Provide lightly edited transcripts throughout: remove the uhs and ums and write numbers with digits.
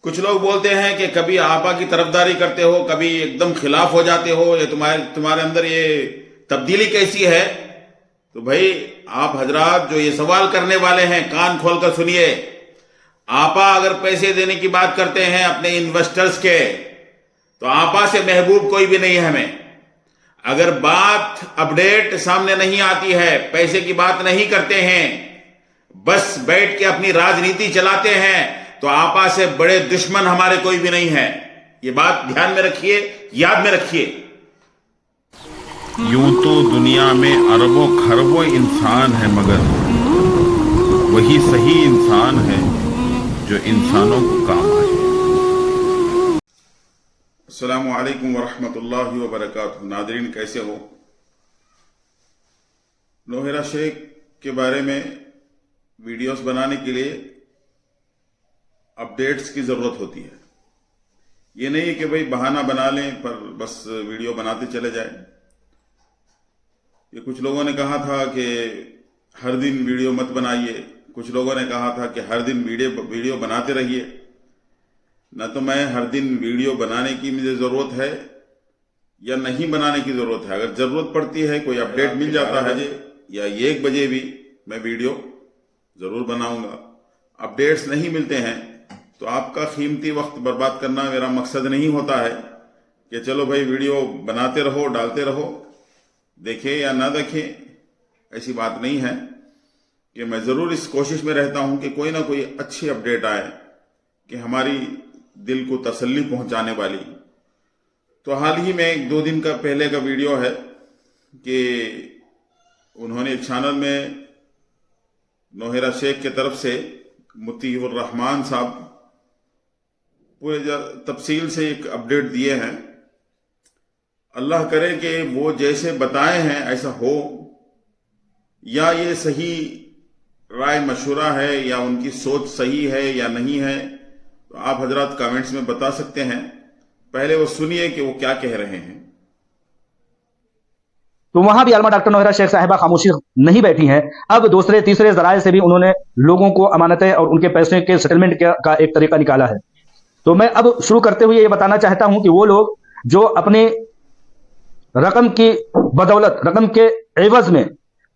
کچھ لوگ بولتے ہیں کہ کبھی آپا کی طرفداری کرتے ہو، کبھی ایک دم خلاف ہو جاتے ہو، یہ تمہارے اندر یہ تبدیلی کیسی ہے؟ تو بھائی آپ حضرات جو یہ سوال کرنے والے ہیں، کان کھول کر سنیے. آپا اگر پیسے دینے کی بات کرتے ہیں اپنے انویسٹرز کے، تو آپا سے محبوب کوئی بھی نہیں ہے ہمیں. اگر بات اپڈیٹ سامنے نہیں آتی ہے، پیسے کی بات نہیں کرتے ہیں، بس بیٹھ کے اپنی راجنیتی چلاتے ہیں، تو آپا سے بڑے دشمن ہمارے کوئی بھی نہیں ہے. یہ بات دھیان میں رکھیے، یاد میں رکھیے. یوں تو دنیا میں اربوں خربوں انسان ہیں، مگر وہی صحیح انسان ہے جو انسانوں کو کام آئے. السلام علیکم ورحمۃ اللہ وبرکاتہ. ناظرین کیسے ہو؟ نوہیرا شیخ کے بارے میں ویڈیوز بنانے کے لیے اپڈیٹس کی ضرورت ہوتی ہے. یہ نہیں کہ بھئی بہانہ بنا لیں پر بس ویڈیو بناتے چلے جائیں. یہ کچھ لوگوں نے کہا تھا کہ ہر دن ویڈیو مت بنائیے، کچھ لوگوں نے کہا تھا کہ ہر دن ویڈیو بناتے رہیے. نہ تو میں ہر دن ویڈیو بنانے کی مجھے ضرورت ہے یا نہیں بنانے کی ضرورت ہے. اگر ضرورت پڑتی ہے، کوئی اپڈیٹ مل جاتا ہے یا 1 بجے بھی میں ویڈیو ضرور بناؤں گا. اپڈیٹس نہیں ملتے ہیں تو آپ کا قیمتی وقت برباد کرنا میرا مقصد نہیں ہوتا ہے کہ چلو بھائی ویڈیو بناتے رہو، ڈالتے رہو، دیکھیں یا نہ دیکھیں. ایسی بات نہیں ہے کہ میں ضرور اس کوشش میں رہتا ہوں کہ کوئی نہ کوئی اچھی اپڈیٹ آئے کہ ہماری دل کو تسلی پہنچانے والی. تو حال ہی میں 1-2 دن کا پہلے کا ویڈیو ہے کہ انہوں نے ایک چینل میں نوہیرا شیخ کے طرف سے مطیع الرحمان صاحب پورے تفصیل سے ایک اپڈیٹ دیے ہیں. اللہ کرے کہ وہ جیسے بتائے ہیں ایسا ہو، یا یہ صحیح رائے مشورہ ہے یا ان کی سوچ صحیح ہے یا نہیں ہے، تو آپ حضرات کامنٹس میں بتا سکتے ہیں. پہلے وہ سنیے کہ وہ کیا کہہ رہے ہیں. تو وہاں بھی علامہ ڈاکٹر نوہیرا شیخ صاحبہ خاموشی نہیں بیٹھی ہیں. اب دوسرے تیسرے ذرائع سے بھی انہوں نے لوگوں کو امانتیں اور ان کے پیسے کے سیٹلمنٹ کا ایک طریقہ نکالا ہے. تو میں اب شروع کرتے ہوئے یہ بتانا چاہتا ہوں کہ وہ لوگ جو اپنی رقم کی بدولت، رقم کے عوض میں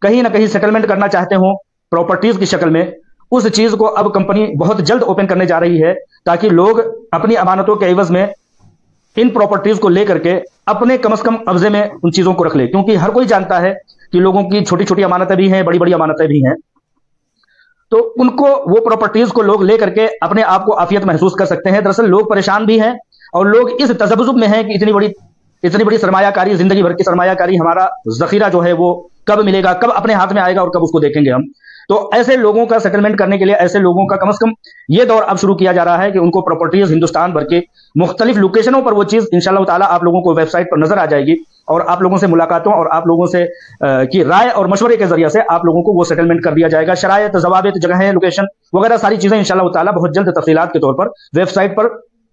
کہیں نہ کہیں سیٹلمنٹ کرنا چاہتے ہوں پراپرٹیز کی شکل میں، اس چیز کو اب کمپنی بہت جلد اوپن کرنے جا رہی ہے تاکہ لوگ اپنی امانتوں کے عوض میں ان پراپرٹیز کو لے کر کے اپنے کم از کم قبضے میں ان چیزوں کو رکھ لے. کیونکہ ہر کوئی جانتا ہے کہ لوگوں کی چھوٹی چھوٹی امانتیں بھی ہیں، بڑی بڑی امانتیں بھی ہیں. تو ان کو وہ پراپرٹیز کو لوگ لے کر کے اپنے آپ کو عافیت محسوس کر سکتے ہیں. دراصل لوگ پریشان بھی ہیں اور لوگ اس تذبذب میں ہیں کہ اتنی بڑی سرمایہ کاری، زندگی بھر کی سرمایہ کاری، ہمارا ذخیرہ جو ہے وہ کب ملے گا، کب اپنے ہاتھ میں آئے گا اور کب اس کو دیکھیں گے ہم. تو ایسے لوگوں کا سیٹلمنٹ کرنے کے لیے ایسے لوگوں کا کم از کم یہ دور اب شروع کیا جا رہا ہے کہ ان کو پراپرٹیز ہندوستان بھر کے مختلف لوکیشنوں پر وہ چیز انشاءاللہ تعالیٰ آپ لوگوں کو ویب سائٹ پر نظر آ جائے گی، اور آپ لوگوں سے ملاقاتوں اور آپ لوگوں سے کی رائے اور مشورے کے ذریعے سے آپ لوگوں کو وہ سیٹلمنٹ کر دیا جائے گا. شرائط، ضوابط، جگہیں، لوکیشن وغیرہ ساری چیزیں انشاءاللہ تعالیٰ بہت جلد تفصیلات کے طور پر ویب سائٹ پر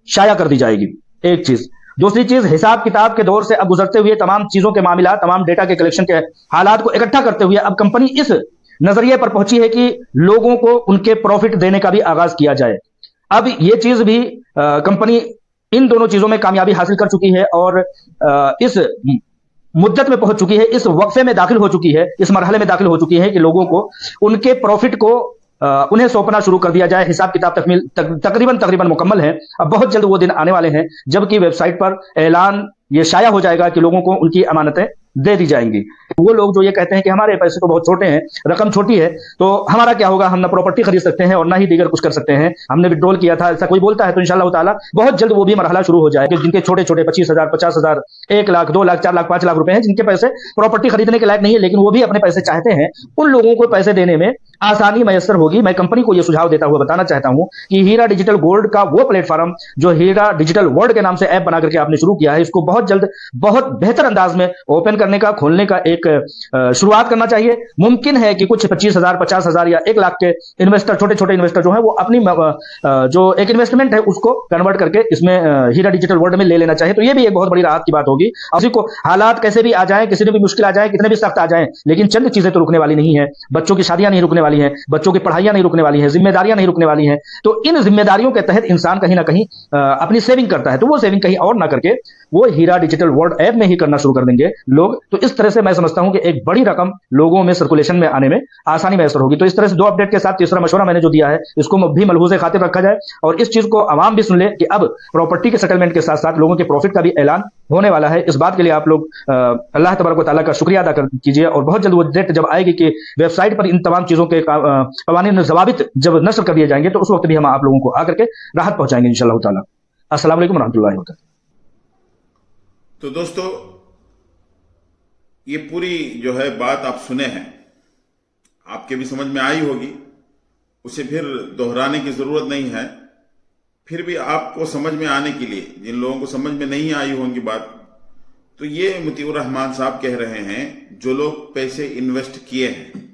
شائع کر دی جائے گی. ایک چیز. دوسری چیز، حساب کتاب کے دور سے اب گزرتے ہوئے تمام چیزوں کے معاملات، تمام ڈیٹا کے کلیکشن کے حالات کو اکٹھا کرتے ہوئے اب کمپنی اس نظریے پر پہنچی ہے کہ لوگوں کو ان کے پروفٹ دینے کا بھی آغاز کیا جائے. اب یہ چیز بھی کمپنی ان دونوں چیزوں میں کامیابی حاصل کر چکی ہے اور اس مدت میں پہنچ چکی ہے، اس وقفے میں داخل ہو چکی ہے، اس مرحلے میں داخل ہو چکی ہے کہ لوگوں کو ان کے پروفٹ کو انہیں سونپنا شروع کر دیا جائے. حساب کتاب تقریباً مکمل ہے. اب بہت جلد وہ دن آنے والے ہیں جبکہ ویب سائٹ پر اعلان یہ شائع ہو جائے گا کہ لوگوں کو ان کی امانتیں دے دی جائیں گی. وہ لوگ جو یہ کہتے ہیں کہ ہمارے پیسے تو بہت چھوٹے ہیں، رقم چھوٹی ہے، تو ہمارا کیا ہوگا، ہم نہ پراپرٹی خرید سکتے ہیں اور نہ ہی دیگر کچھ کر سکتے ہیں، ہم نے وڈرول کیا تھا، ایسا کوئی بولتا ہے تو انشاءاللہ تعالیٰ بہت جلد وہ بھی مرحلہ شروع ہو جائے گا. جن کے چھوٹے چھوٹے 25,000، 50,000، 1 لاکھ، 2 لاکھ، 4 لاکھ، 5 لاکھ روپے ہیں، جن کے پیسے پراپرٹی خریدنے کے لائق نہیں ہے لیکن وہ بھی اپنے پیسے چاہتے ہیں، ان لوگوں کو پیسے دینے میں آسانی میسر ہوگی. میں کمپنی کو یہ سجھاؤ دیتا ہوا بتانا چاہتا ہوں کہ ہیرا ڈیجیٹل گولڈ کا وہ پلیٹ فارم جو ہیرا ڈیجیٹل ورلڈ کے نام سے ایپ بنا کر کے آپ نے شروع کیا ہے، اس کو بہت جلد بہت بہتر انداز میں اوپن करने का, खोलने का एक शुरुआत करना चाहिए। मुमकिन है कि कुछ 25,000, 50,000 या 1 लाख के इन्वेस्टर, छोटे छोटे इन्वेस्टर जो है, वो अपनी जो एक इन्वेस्टमेंट है उसको कन्वर्ट करके इसमें हीरा डिजिटल वर्ल्ड में ले लेना चाहिए। तो ये भी एक बहुत बड़ी राहत की बात होगी। किसी को हालात कैसे भी आ जाए, किसी ने भी मुश्किल आ जाए, कितने भी सख्त आ जाए, लेकिन चंद चीजें तो रुकने वाली नहीं है। बच्चों की शादियां नहीं रुकने वाली हैं, बच्चों की पढ़ाइयां नहीं रुकने वाली हैं, जिम्मेदारियां नहीं रुकने वाली हैं। तो इन जिम्मेदारियों के तहत इंसान कहीं ना कहीं अपनी सेविंग करता है, तो वो सेविंग कहीं और ना करके वो हीरा डिजिटल वर्ल्ड ऐप में ही करना शुरू कर देंगे लोग। तो इस तरह से मैं समझता हूं कि एक बड़ी रकम लोगों में सर्कुलेशन में आने में आसानी मैसर होगी। तो इस तरह से 2 अपडेट के साथ तीसरा मशवरा मैंने जो दिया है, इसको भी मलहूज़े खातिर रखा जाए और इस चीज को आवाम भी सुन ले कि अब प्रॉपर्टी के सेटलमेंट के साथ साथ लोगों के प्रॉफिट का भी ऐलान होने वाला है। इस बात के लिए आप लोग अल्लाह तबारक व तआला का शुक्रिया अदा कीजिए और बहुत जल्द वो डेट जब आएगी कि वेबसाइट पर इन तमाम चीजों के कवानीन ज़वाबित जब नशर कर दिए जाएंगे, तो उस वक्त भी हम आप लोगों को आकर के राहत पहुंचाएंगे इंशाअल्लाह ताला। अस्सलाम वालेकुम रहमतुल्लाहि व बरकातहू। तो दोस्तों, ये पूरी जो है बात आप सुने हैं, आपके भी समझ में आई होगी, उसे फिर दोहराने की जरूरत नहीं है। फिर भी आपको समझ में आने के लिए, जिन लोगों को समझ में नहीं आई होंगी बात, तो ये मुतीउर रहमान साहब कह रहे हैं, जो लोग पैसे इन्वेस्ट किए हैं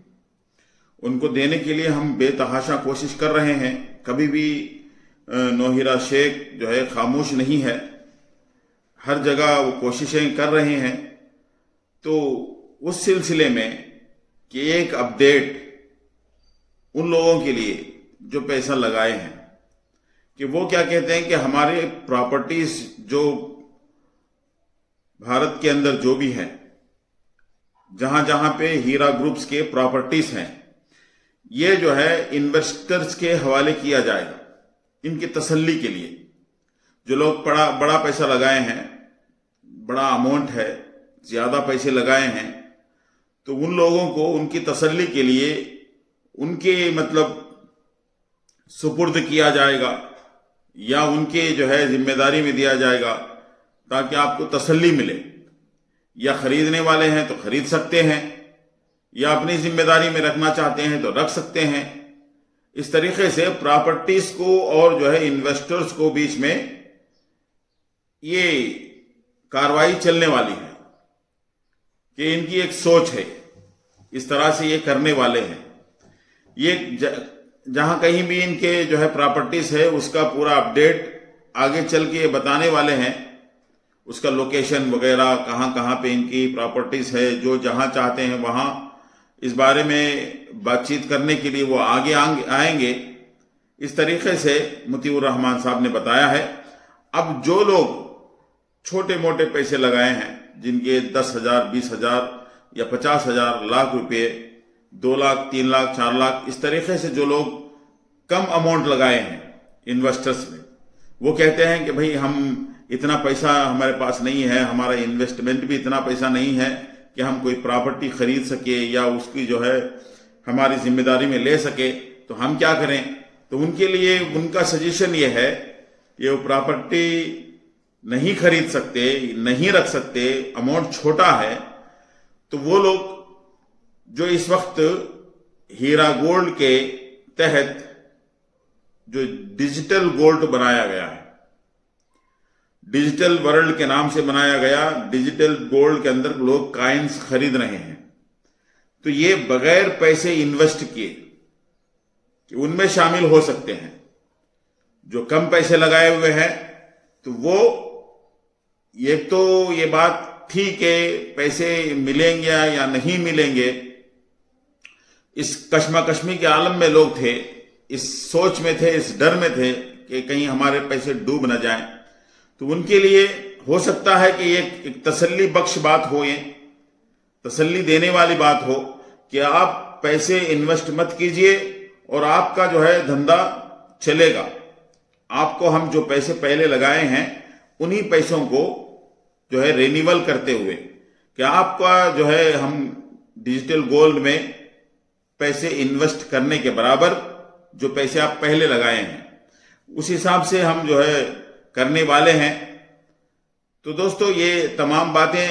उनको देने के लिए हम बेतहाशा कोशिश कर रहे हैं। कभी भी नौहीरा शेख जो है खामोश नहीं है, हर जगह वो कोशिशें कर रहे हैं। तो उस सिलसिले में कि एक अपडेट उन लोगों के लिए जो पैसा लगाए हैं, कि वो क्या कहते हैं कि हमारे प्रॉपर्टीज जो भारत के अंदर जो भी हैं, जहां जहां पे हीरा ग्रुप्स के प्रॉपर्टीज हैं, ये जो है इन्वेस्टर्स के हवाले किया जाएगा इनकी तसल्ली के लिए। जो लोग बड़ा पैसा लगाए हैं, बड़ा अमाउंट है, ज्यादा पैसे लगाए हैं, तो उन लोगों को उनकी तसल्ली के लिए उनके मतलब सुपुर्द किया जाएगा या उनके जो है जिम्मेदारी में दिया जाएगा, ताकि आपको तसल्ली मिले। या खरीदने वाले हैं तो खरीद सकते हैं, या अपनी जिम्मेदारी में रखना चाहते हैं तो रख सकते हैं। इस तरीके से प्रॉपर्टीज को और जो है इन्वेस्टर्स को बीच में ये कार्रवाई चलने वाली है कि इनकी एक सोच है, इस तरह से ये करने वाले हैं। ये जहां कहीं भी इनके जो है प्रॉपर्टीज है उसका पूरा अपडेट आगे चल के बताने वाले हैं, उसका लोकेशन वगैरह कहां कहां पे इनकी प्रॉपर्टीज है, जो जहां चाहते हैं वहां इस बारे में बातचीत करने के लिए वो आगे आएंगे। इस तरीके से मुतीउर रहमान साहब ने बताया है। अब जो लोग छोटे मोटे पैसे लगाए हैं, जिनके 10,000, 20,000 या 50,000, लाख रुपए, 2 लाख, 3 लाख, 4 लाख, इस तरीके से जो लोग कम अमाउंट लगाए हैं इन्वेस्टर्स में, वो कहते हैं कि भाई हम इतना पैसा हमारे पास नहीं है, हमारा इन्वेस्टमेंट भी इतना पैसा नहीं है कि हम कोई प्रॉपर्टी खरीद सके या उसकी जो है हमारी जिम्मेदारी में ले सके, तो हम क्या करें। तो उनके लिए उनका सजेशन ये है, ये वो प्रॉपर्टी नहीं खरीद सकते, नहीं रख सकते, अमाउंट छोटा है, तो वो लोग जो इस वक्त हीरा गोल्ड के तहत जो डिजिटल गोल्ड बनाया गया है, डिजिटल वर्ल्ड के नाम से बनाया गया, डिजिटल गोल्ड के अंदर लोग कॉइन्स खरीद रहे हैं, तो ये बगैर पैसे इन्वेस्ट किए कि उनमें शामिल हो सकते हैं। जो कम पैसे लगाए हुए हैं, तो वो एक तो ये बात ठीक है, पैसे मिलेंगे या नहीं मिलेंगे, इस कश्मकश्मी के आलम में लोग थे, इस सोच में थे, इस डर में थे कि कहीं हमारे पैसे डूब न जाएं। तो उनके लिए हो सकता है कि एक तसल्ली बख्श बात हो, ये तसल्ली देने वाली बात हो कि आप पैसे इन्वेस्ट मत कीजिए और आपका जो है धंधा चलेगा। आपको हम जो पैसे पहले लगाए हैं उन्हीं पैसों को जो है रिन्यूअल करते हुए कि आपका जो है हम डिजिटल गोल्ड में पैसे इन्वेस्ट करने के बराबर जो पैसे आप पहले लगाए हैं उस हिसाब से हम जो है करने वाले हैं। तो दोस्तों, ये तमाम बातें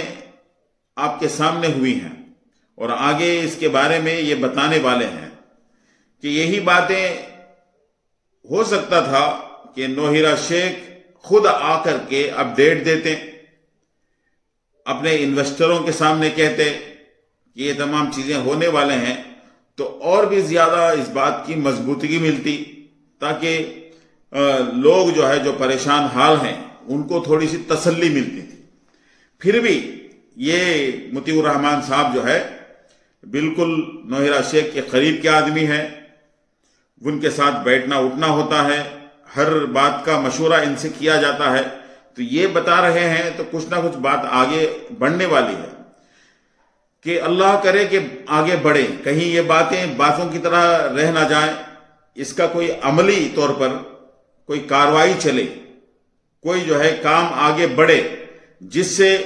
आपके सामने हुई हैं और आगे इसके बारे में ये बताने वाले हैं कि यही बातें हो सकता था कि नौहीरा शेख खुद आकर के अपडेट देते अपने इन्वेस्टरों के सामने कहते कि ये तमाम चीजें होने वाले हैं, तो और भी ज्यादा इस बात की मजबूती मिलती, ताकि लोग जो है जो परेशान हाल हैं उनको थोड़ी सी तसल्ली मिलती थी। फिर भी ये मुतीउर रहमान साहब जो है बिल्कुल नौहिरा शेख के करीब के आदमी है, उनके साथ बैठना उठना होता है, हर बात का मशवरा इनसे किया जाता है। तो ये बता रहे हैं तो कुछ ना कुछ बात आगे बढ़ने वाली है कि अल्लाह करे कि आगे बढ़े, कहीं ये बातों की तरह रह ना जाए, इसका कोई अमली तौर पर कोई कार्रवाई चले, कोई जो है काम आगे बढ़े, जिससे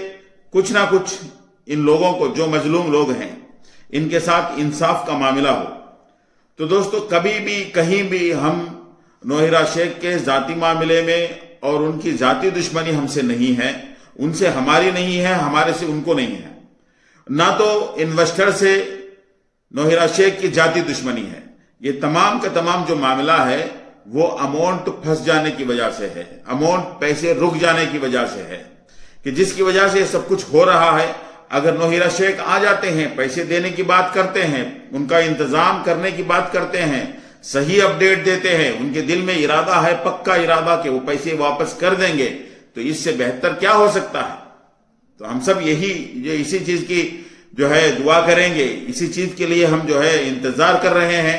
कुछ ना कुछ इन लोगों को, जो मजलूम लोग हैं, इनके साथ इंसाफ का मामला हो। तो दोस्तों, कभी भी कहीं भी हम नौहिरा शेख के जाती मामले में और उनकी जाती दुश्मनी हमसे नहीं है, उनसे हमारी नहीं है, हमारे से उनको नहीं है, ना तो इन्वेस्टर से नौहिरा शेख की जाती दुश्मनी है। ये तमाम का तमाम जो मामला है वो अमाउंट फंस जाने की वजह से है, अमाउंट पैसे रुक जाने की वजह से है, कि जिसकी वजह से सब कुछ हो रहा है। अगर नौहिरा शेख आ जाते हैं, पैसे देने की बात करते हैं, उनका इंतजाम करने की बात करते हैं, सही अपडेट देते हैं, उनके दिल में इरादा है, पक्का इरादा कि वो पैसे वापस कर देंगे, तो इससे बेहतर क्या हो सकता है। तो हम सब इसी चीज की जो है दुआ करेंगे, इसी चीज के लिए हम जो है इंतजार कर रहे हैं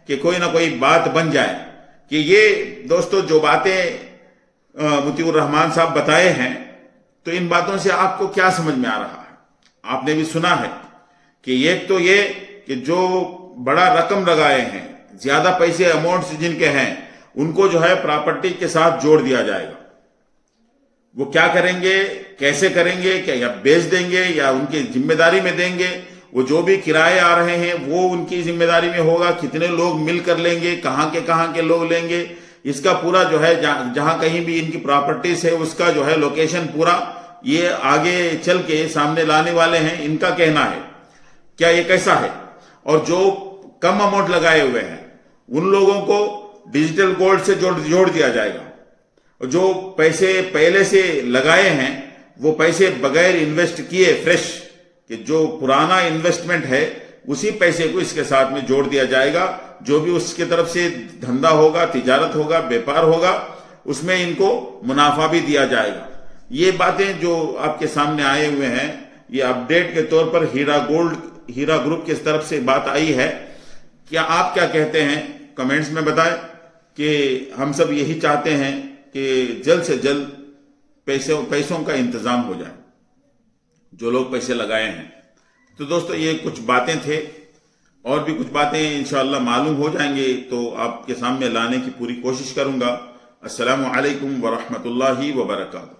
कि कोई ना कोई बात बन जाए। कि ये दोस्तों जो बातें मुतीउर रहमान साहब बताए हैं, तो इन बातों से आपको क्या समझ में आ रहा है? आपने भी सुना है कि एक तो ये कि जो बड़ा रकम लगाए हैं, ज्यादा पैसे अमाउंट जिनके हैं, उनको जो है प्रॉपर्टी के साथ जोड़ दिया जाएगा। वो क्या करेंगे, कैसे करेंगे, क्या या बेच देंगे या उनकी जिम्मेदारी में देंगे, वो जो भी किराए आ रहे हैं वो उनकी जिम्मेदारी में होगा, कितने लोग मिलकर लेंगे, कहाँ के लोग लेंगे, इसका पूरा जो है जहां कहीं भी इनकी प्रॉपर्टीज है उसका जो है लोकेशन पूरा ये आगे चल के सामने लाने वाले हैं। इनका कहना है, क्या ये कैसा है? और जो कम अमाउंट लगाए हुए हैं उन लोगों को डिजिटल गोल्ड से जोड़ दिया जाएगा। और जो पैसे पहले से लगाए हैं वो पैसे बगैर इन्वेस्ट किए फ्रेश, कि जो पुराना इन्वेस्टमेंट है उसी पैसे को इसके साथ में जोड़ दिया जाएगा। जो भी उसके तरफ से धंधा होगा, तिजारत होगा, व्यापार होगा, उसमें इनको मुनाफा भी दिया जाएगा। ये बातें जो आपके सामने आए हुए हैं, ये अपडेट के तौर पर हीरा ग्रुप की तरफ से बात आई है। क्या आप क्या कहते हैं? कमेंट्स में बताएं। कि हम सब यही चाहते हैं कि जल्द से जल्द पैसों का इंतजाम हो जाए, जो लोग पैसे लगाए हैं। तो दोस्तों, ये कुछ बातें थे, और भी कुछ बातें इंशाअल्लाह मालूम हो जाएंगे तो आपके सामने लाने की पूरी कोशिश करूंगा। अस्सलामु अलैकुम व रहमतुल्लाहि व बरकातहू।